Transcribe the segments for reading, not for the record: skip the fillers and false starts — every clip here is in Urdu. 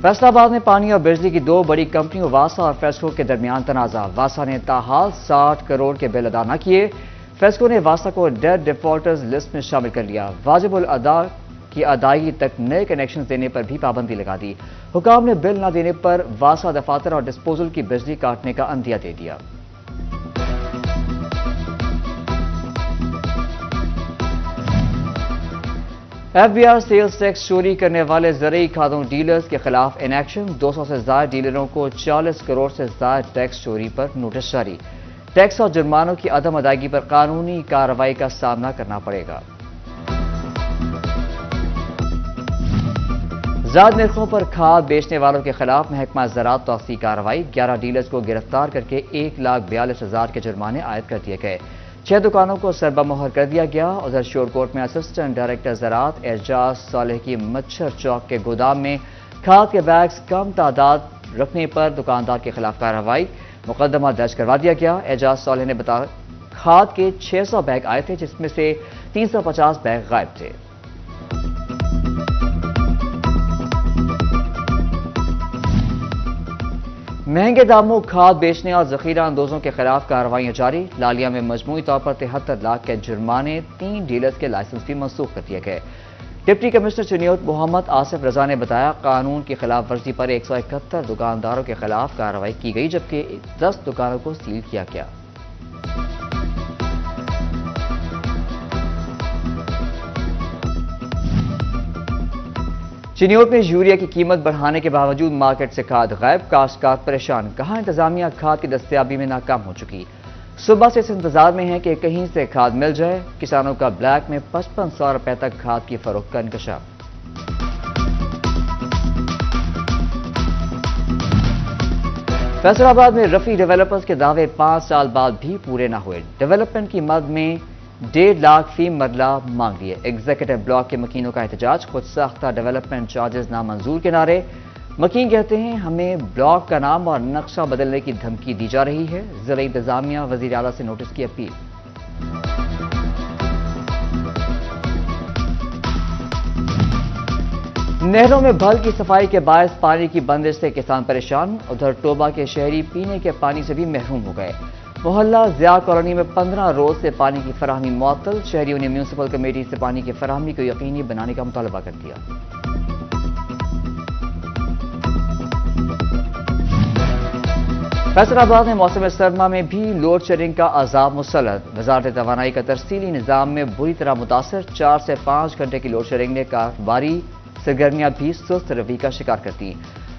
فیصل آباد میں پانی اور بجلی کی دو بڑی کمپنیوں واسا اور فیسکو کے درمیان تنازع۔ واسا نے تاحال 60 کروڑ کے بل ادا نہ کیے۔ فیسکو نے واسا کو ڈیڈ ڈیفالٹرز لسٹ میں شامل کر لیا۔ واجب الادا کی ادائیگی تک نئے کنیکشن دینے پر بھی پابندی لگا دی۔ حکام نے بل نہ دینے پر واسا دفاتر اور ڈسپوزل کی بجلی کاٹنے کا عندیہ دے دیا۔ F B R sales tax چوری کرنے والے زرعی کھادوں ڈیلرز کے خلاف ان ایکشن۔ 200 سے زائد ڈیلروں کو 40 کروڑ سے زائد ٹیکس چوری پر نوٹس جاری۔ ٹیکس اور جرمانوں کی عدم ادائیگی پر قانونی کارروائی کا سامنا کرنا پڑے گا۔ زائد نرخوں پر کھاد بیچنے والوں کے خلاف محکمہ زراعت توسیع کارروائی۔ 11 ڈیلرز کو گرفتار کر کے 1,42,000 کے جرمانے عائد کر دیے گئے۔ 6 دکانوں کو سربہ مہر کر دیا گیا۔ ادھر شیور کوٹ میں اسسٹنٹ ڈائریکٹر زراعت اعجاز صالح کی مچھر چوک کے گودام میں کھاد کے بیگز کم تعداد رکھنے پر دکاندار کے خلاف کارروائی۔ مقدمہ درج کروا دیا گیا۔ اعجاز صالح نے بتایا کھاد کے 600 بیگ آئے تھے جس میں سے 350 بیگ غائب تھے۔ مہنگے داموں کھاد بیچنے اور ذخیرہ اندوزوں کے خلاف کارروائیاں جاری۔ لالیہ میں مجموعی طور پر 73 لاکھ کے جرمانے، 3 ڈیلرز کے لائسنس بھی منسوخ کر دیے گئے۔ ڈپٹی کمشنر چنیوٹ محمد آصف رضا نے بتایا قانون کی خلاف ورزی پر 171 دکانداروں کے خلاف کارروائی کی گئی جبکہ 10 دکانوں کو سیل کیا گیا۔ چنیوٹ میں یوریا کی قیمت بڑھانے کے باوجود مارکیٹ سے کھاد غائب، کاشتکار پریشان۔ کہاں انتظامیہ کھاد کی دستیابی میں ناکام ہو چکی۔ صبح سے اس انتظار میں ہے کہ کہیں سے کھاد مل جائے۔ کسانوں کا بلیک میں 5500 روپے تک کھاد کی فروخت کا انکشاف۔ فیصل آباد میں رفیع ڈیولپرز کے دعوے 5 سال بعد بھی پورے نہ ہوئے۔ ڈیولپمنٹ کی مد میں 1.5 لاکھ فی مرلہ مانگ لیے۔ ایگزیکٹو بلاک کے مکینوں کا احتجاج، خود ساختہ ڈیولپمنٹ چارجز نامنظور کے نعرے۔ مکین کہتے ہیں ہمیں بلاک کا نام اور نقشہ بدلنے کی دھمکی دی جا رہی ہے۔ زرعی انتظامیہ وزیر اعلیٰ سے نوٹس کی اپیل۔ نہروں میں بھل کی صفائی کے باعث پانی کی بندش سے کسان پریشان۔ ادھر ٹوبہ کے شہری پینے کے پانی سے بھی محروم ہو گئے۔ محلہ ضیاء کالونی میں 15 روز سے پانی کی فراہمی معطل۔ شہریوں نے میونسپل کمیٹی سے پانی کی فراہمی کو یقینی بنانے کا مطالبہ کر دیا۔ فیصل آباد میں موسم سرما میں بھی لوڈ شیڈنگ کا عذاب مسلط۔ وزارت توانائی کا ترسیلی نظام میں بری طرح متاثر۔ 4 سے 5 گھنٹے کی لوڈ شیڈنگ نے کاروباری سرگرمیاں بھی سست روی کا شکار کرتی۔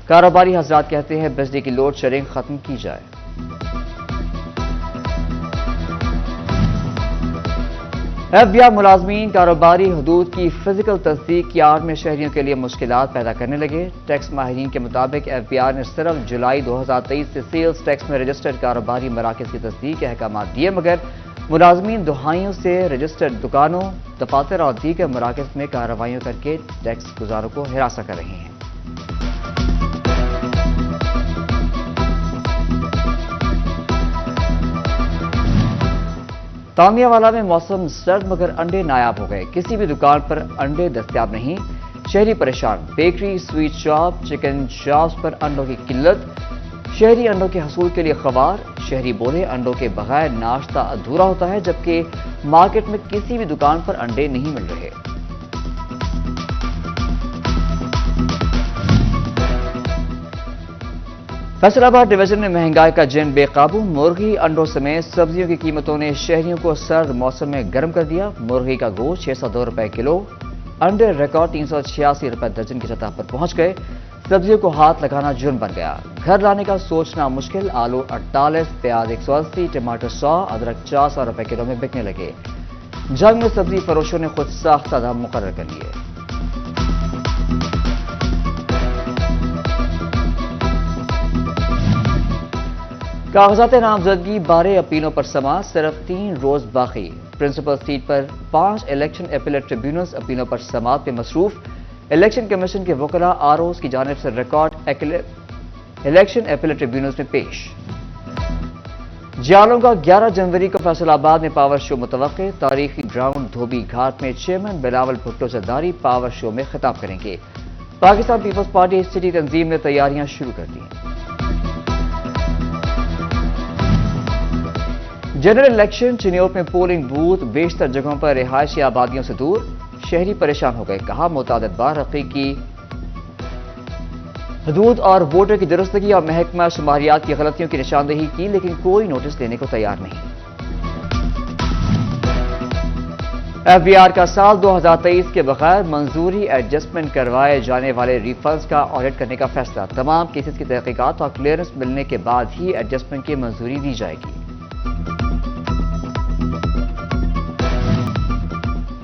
کاروباری حضرات کہتے ہیں بجلی کی لوڈ شیڈنگ ختم کی جائے۔ ایف بی آر ملازمین کاروباری حدود کی فزیکل تصدیق کی آڑ میں شہریوں کے لیے مشکلات پیدا کرنے لگے۔ ٹیکس ماہرین کے مطابق ایف بی آر نے صرف جولائی 2023 سے سیلز ٹیکس میں رجسٹرڈ کاروباری مراکز کی تصدیق کے احکامات دیے، مگر ملازمین دہائیوں سے رجسٹرڈ دکانوں، دفاتر اور دیگر مراکز میں کارروائیاں کر کے ٹیکس گزاروں کو ہراساں کر رہے ہیں۔ تانیہ والا میں موسم سرد مگر انڈے نایاب ہو گئے۔ کسی بھی دکان پر انڈے دستیاب نہیں، شہری پریشان۔ Bakery, sweet shop, chicken shops پر انڈوں کی قلت، شہری انڈوں کے حصول کے لیے خوار۔ شہری بولے انڈوں کے بغیر ناشتہ ادھورا ہوتا ہے جبکہ مارکیٹ میں کسی بھی دکان پر انڈے نہیں مل رہے۔ فیصل آباد ڈویژن میں مہنگائی کا جن بے قابو۔ مرغی، انڈوں سمیت سبزیوں کی قیمتوں نے شہریوں کو سرد موسم میں گرم کر دیا۔ مرغی کا گوشت 602 روپے کلو، انڈے ریکارڈ 386 روپے درجن کی سطح پر پہنچ گئے۔ سبزیوں کو ہاتھ لگانا جرم بن گیا۔ گھر لانے کا سوچنا مشکل۔ آلو 48، پیاز 180، ٹماٹر 100، ادرک 400 روپے کلو میں بکنے لگے۔ جنگ میں سبزی فروشوں نے خود ساختہ دام مقرر کر لیے۔ کاغذات نامزدگی 12 اپیلوں پر سماعت، صرف 3 روز باقی۔ پرنسپل سیٹ پر 5 الیکشن اپیلیٹ ٹریبیونلز اپیلوں پر سماعت میں مصروف۔ الیکشن کمیشن کے وکلاء آر اوز کی جانب سے ریکارڈ الیکشن اپیلیٹ ٹریبیونلز میں پیش۔ جیالوں کا 11 جنوری کو فیصل آباد میں پاور شو متوقع۔ تاریخی گراؤنڈ دھوبی گھاٹ میں chairman Bilawal Bhutto Zardari power show میں خطاب کریں گے۔ پاکستان پیپلز پارٹی سٹی تنظیم نے تیاریاں شروع کر دی ہیں۔ جنرل الیکشن چنیوٹ میں پولنگ بوتھ بیشتر جگہوں پر رہائشی آبادیوں سے دور، شہری پریشان ہو گئے، کہا متعدد بار حقیقی حدود اور ووٹر کی درستگی اور محکمہ شماریات کی غلطیوں کی نشاندہی کی، لیکن کوئی نوٹس لینے کو تیار نہیں۔ ایف بی آر کا سال 2023 کے بغیر منظوری ایڈجسٹمنٹ کروائے جانے والے ری فنڈز کا آڈٹ کرنے کا فیصلہ، تمام کیسز کی تحقیقات اور کلیئرنس ملنے کے بعد ہی ایڈجسٹمنٹ کی منظوری دی جائے گی۔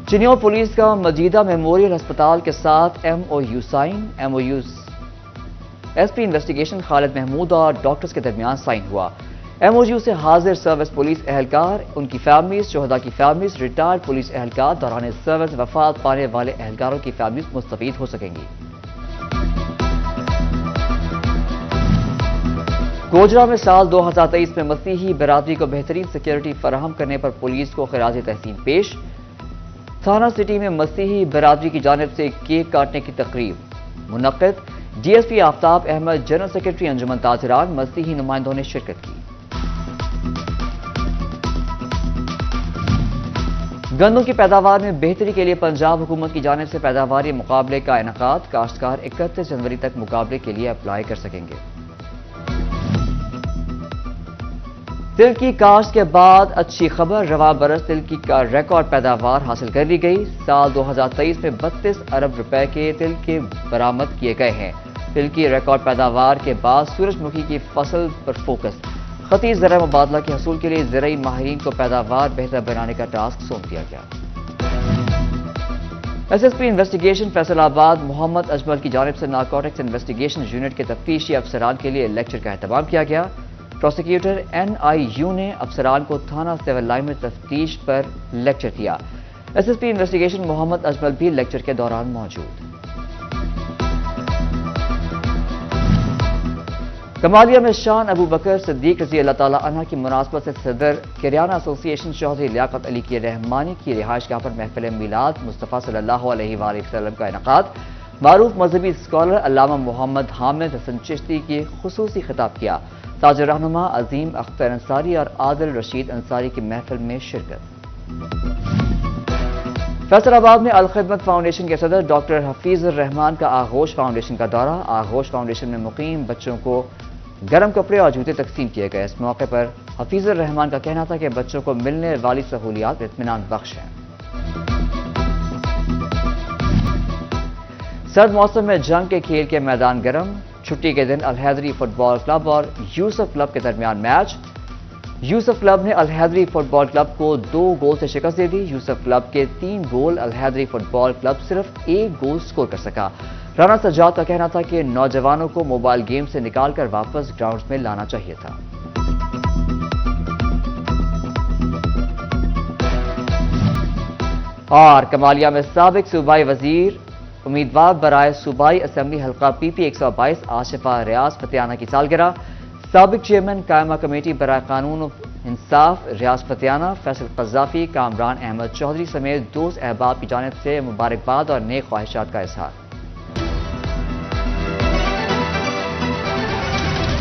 چنیوٹ پولیس کا مجیدہ میموریل ہسپتال کے ساتھ M O U sign, M O U S P investigation Khalid Mahmood اور ڈاکٹرز کے درمیان سائن ہوا۔ ایم او یو سے حاضر سروس پولیس اہلکار، ان کی فیملیز، شہداء کی فیملیز، ریٹائرڈ پولیس اہلکار، دوران سروس وفات پانے والے اہلکاروں کی فیملیز مستفید ہو سکیں گی۔ گوجرا میں سال 2023 میں مسیحی برادری کو بہترین سیکیورٹی فراہم کرنے پر پولیس کو خراج تحسین پیش۔ تھانہ سٹی میں مسیحی برادری کی جانب سے کیک کاٹنے کی تقریب منعقد، ڈی ایس پی آفتاب احمد، جنرل سیکرٹری انجمن تاجران، مسیحی نمائندوں نے شرکت کی۔ گندم کی پیداوار میں بہتری کے لیے پنجاب حکومت کی جانب سے پیداواری مقابلے کا انعقاد، کاشتکار 31 جنوری تک مقابلے کے لیے اپلائی کر سکیں گے۔ تل کی کاشت کے بعد اچھی خبر، رواں برس تل کی ریکارڈ پیداوار حاصل کر لی گئی۔ سال 2023 میں 32 ارب روپے کے تل کے برآمد کیے گئے ہیں۔ تل کی ریکارڈ پیداوار کے بعد سورج مکھی کی فصل پر فوکس، خطی زرعی مبادلہ کے حصول کے لیے زرعی ماہرین کو پیداوار بہتر بنانے کا ٹاسک سونپ دیا گیا۔ S S P investigation Faisal آباد محمد اجمل کی جانب سے نارکوٹکس انویسٹیگیشن یونٹ کے تفتیشی افسران کے لیے لیکچر کا اہتمام کیا گیا۔ پروسیکیوٹر این آئی یو نے افسران کو تھانہ سول لائن میں تفتیش پر لیکچر دیا۔ ایس ایس پی انویسٹیگیشن محمد اجمل بھی لیکچر کے دوران موجود۔ کمالیہ میں شان ابو بکر صدیق رضی اللہ تعالیٰ عنہ کی مناسبت سے صدر کریانہ ایسوسی ایشن چودھری لیاقت علی کی رحمانی کی رہائش گاہ پر محفل میلاد مصطفیٰ صلی اللہ علیہ وآلہ وسلم کا انعقاد، معروف مذہبی اسکالر علامہ محمد حامد حسن چشتی کی خصوصی خطاب کیا، تاج رہنما عظیم اختر انصاری اور عادل رشید انصاری کی محفل میں شرکت۔ فیصل آباد میں الخدمت فاؤنڈیشن کے صدر ڈاکٹر حفیظ الرحمان کا آغوش فاؤنڈیشن کا دورہ، آغوش فاؤنڈیشن میں مقیم بچوں کو گرم کپڑے اور جوتے تقسیم کیے گئے۔ اس موقع پر حفیظ الرحمان کا کہنا تھا کہ بچوں کو ملنے والی سہولیات اطمینان بخش ہیں۔ سرد موسم میں جنگ کے کھیل کے میدان گرم، چھٹی کے دن الحیدری فٹ بال کلب اور یوسف کلب کے درمیان میچ، یوسف کلب نے الحیدری فٹ بال کلب کو 2 گول سے شکست دے دی۔ یوسف کلب کے 3 گول، الحیدری فٹ بال کلب صرف 1 گول سکور کر سکا۔ رانا سجاد کا کہنا تھا کہ نوجوانوں کو موبائل گیم سے نکال کر واپس گراؤنڈز میں لانا چاہیے تھا۔ اور کمالیہ میں سابق صوبائی وزیر امیدوار برائے صوبائی اسمبلی حلقہ پی پی 122 آصفہ ریاض فتیانہ کی سالگرہ، سابق چیئرمین قائمہ کمیٹی برائے قانون و انصاف ریاض فتیانہ فیصل قذافی، کامران احمد چودھری سمیت دوست احباب کی جانب سے مبارکباد اور نیک خواہشات کا اظہار۔